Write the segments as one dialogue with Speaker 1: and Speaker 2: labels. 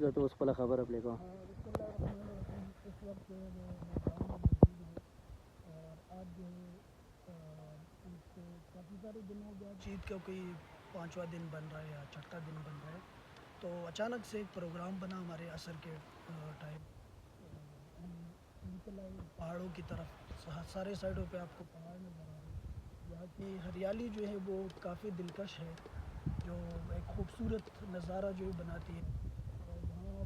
Speaker 1: जातो उसपला खबर आपले को.
Speaker 2: इस वक्त जो है वो मैं गाँव में मौजूद हूँ और आज जो है काफ़ी सारे दिन हो गया ईद का कोई 5वां दिन बन रहा है या 6ठा दिन बन रहा है, तो अचानक से एक प्रोग्राम बना हमारे असर के टाइम। हम निकल आए पहाड़ों की तरफ, सारे साइडों पे आपको पहाड़ नज़र आ रहे हैं। यहाँ की हरियाली जो है वो काफ़ी दिलकश है, जो एक खूबसूरत नज़ारा जो है बनाती है। और यहाँ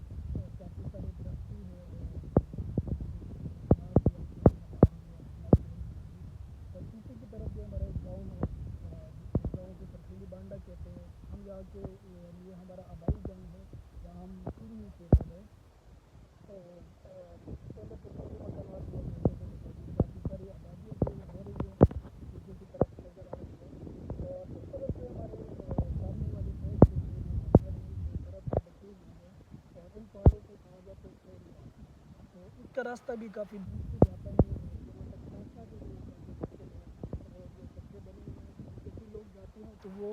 Speaker 2: काफ़ी सारे दरख्त भी है और पीछे की तरफ जो हमारा एक गाँव है, गाँव को सरखेली बांडा कहते हैं। हम यहाँ के ये हमारा आबाई गाँव है, जहाँ हम शुरू से रहे। और पहले तो मेरे मकानात हुआ करते थे, लेकिन काफ़ी सारी आबादियाँ जो हो रही है पीछे की तरफ नज़र आ रही है। और इस तरफ से हमारे सामने वाले साइड जो है वो पहाड़ है, बर्फ़ से ढके हुए हैं और इन पहाड़ों को कहा जाता है शेरवान। तो इसका रास्ता भी काफ़ी दूर से जाता है, यहाँ तक पहुँचना जो है वो काफ़ी मुश्किल है। और जो सड़कें बनी हुई हैं, जब भी लोग जाते हैं तो वो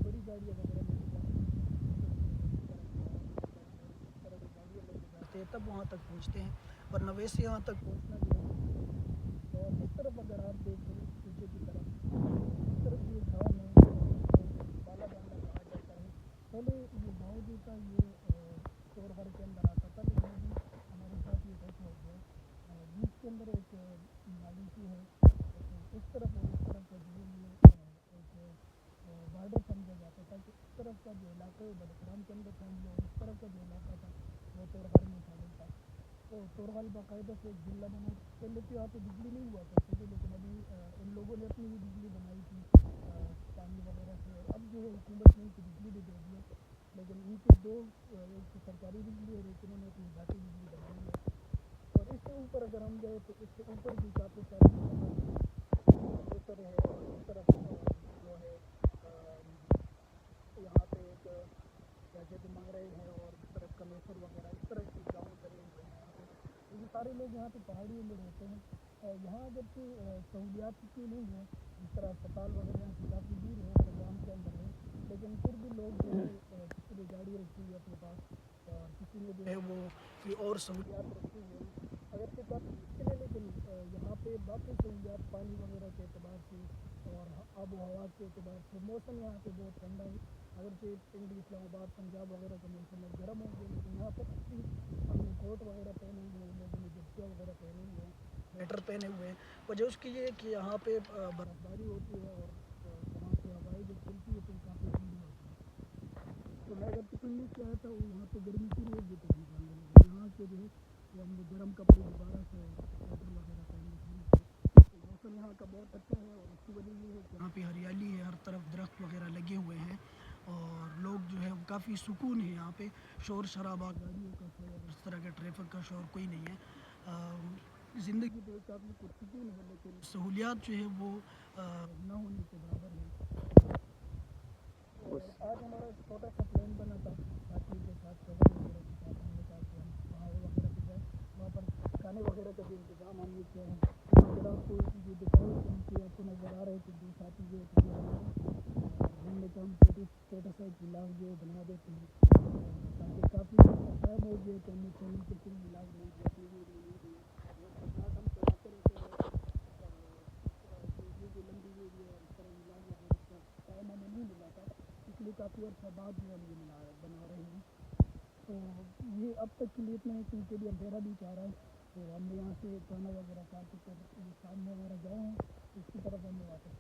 Speaker 2: बड़ी गाड़ियाँ वगैरह लेके जाते हैं, इस तरह की गाड़ियाँ लेके जाते हैं तब वहाँ तक पहुँचते हैं, वरना वैसे यहाँ तक पहुँचना जो है मुश्किल है। और इस तरफ अगर आप देखें पीछे की तरफ, इस तरफ ये गाँव है, बाला बांडा कहा जाता है। पहले ये गाँव जो था ये तोरहर के अंदर आता था, लेकिन अभी हमारे साथ ये कैसे हो गया, बीच के अंदर एक नाली सी है, तो इस तरफ और इस तरफ का जो है ये एक बॉर्डर समझा जाता था कि इस तरफ का जो इलाका है बड़ग्राम के अंदर था और इस तरफ का जो इलाका था वो तोरहर में शामिल था। तो तोरहल बाकायदा से एक ज़िला बना। पहले तो यहाँ पे बिजली नहीं हुआ करती थी, लेकिन अभी इन लोगों ने अपनी ही बिजली बनाई थी पानी वगैरह से, और अब जो है हुकूमत ने इनकी बिजली भी दे दी है। लेकिन इनकी दो, एक तो सरकारी बिजली और एक इन्होंने अपनी ज़ाती बिजली बनाई है। और इससे ऊपर अगर हम जाए तो इससे ऊपर भी काफ़ी सारे प्रोफेसर है, और इस तरफ जो है यहाँ पे एक क्या कहते मंगरई है, और इस तरफ कमेसर वगैरह इस तरह के गाँव बने हुए हैं यहाँ पे। तो ये सारे लोग यहाँ पे पहाड़ियों में रहते हैं। यहाँ अगर कि सहूलियात इतनी नहीं है, जिस तरह अस्पताल वगैरह यहाँ से काफ़ी दूर है, प्रोग्राम के अंदर है, लेकिन फिर भी लोग जो है किसी ने गाड़ी रखी हुई है अपने पास, और किसी ने जो है वो कोई और सहूलियात रखी हुई है। अगर से काफ़ी मुश्किल है, लेकिन यहाँ पे बाकी सहूलियात पानी वगैरह के अतबार से और आब व हवा के अतबार से, मौसम यहाँ पे बहुत ठंडा है। अगर से पिंडी, इस्लामाबाद, पंजाब वगैरह का मौसम है गर्म हो गया, लेकिन यहाँ पर अच्छी हमने कोट वगैरह पहने हुए हैं, लोगों ने जर्सियाँ वगैरह पहने हुए हैं, स्वेटर पहने हुए हैं। वजह उसकी ये है कि यहाँ पे बर्फ़बारी होती है और वहाँ से हवाएं जब चलती है तो काफ़ी ठंडी होती है। तो मैं जब पिंडी से आया था यहाँ पे गर्मी शुरू हो गई थी निकलने लगी, यहाँ के जो है वो हमने गर्म कपड़े दोबारा से स्वेटर वगैरह पहनने शुरू किए। तो मौसम यहाँ का बहुत अच्छा है, और उसकी वजह ये है कि यहाँ पे हरियाली है, हर तरफ दरख्त वगैरह लगे हुए हैं, और लोग जो है वो काफ़ी सुकून है यहाँ पे। शोर शराबा, गाड़ियों का शोर, इस तरह के ट्रैफिक का शोर कोई नहीं है। ज़िंदगी तो काफ़ी पुरसुकून है, लेकिन सहूलियात जो है वो ना होने के बराबर है। और आज हमारा छोटा सा प्लान बना था साथियों के साथ, कज़न वगैरह के साथ, हमने कहा कि हम पहाड़ वगैरह पे जाएँ, वहाँ पर खाने वगैरह का भी इंतज़ाम हमने किया है। तो अगर आपको ये दिखाऊँ कि हमसे आपको नज़र आ रहे थे दो साथी जो है हमने कहा हम छोटा सा एक व्लॉग जो है बना देते हैं, ताकि काफ़ी टाइम हो गया तो हमने चैनल पे कोई व्लॉग नहीं दिया, कोई वीडियो नहीं दी। और हम चलाते रहते हैं, वीडियो लंबी वीडियो और इस तरह व्लॉग वगैरह का टाइम हमें नहीं मिला था, इसलिए काफ़ी अर्सा बाद जो हम ये बना रहे हैं। तो ये अब तक के लिए इतना है, क्योंकि अभी अंधेरा भी चाह रहा है, तो हमने यहाँ से खाना वगैरह खा के फिर ये सामने हमारा गाँव है, इसकी तरफ हमें वापस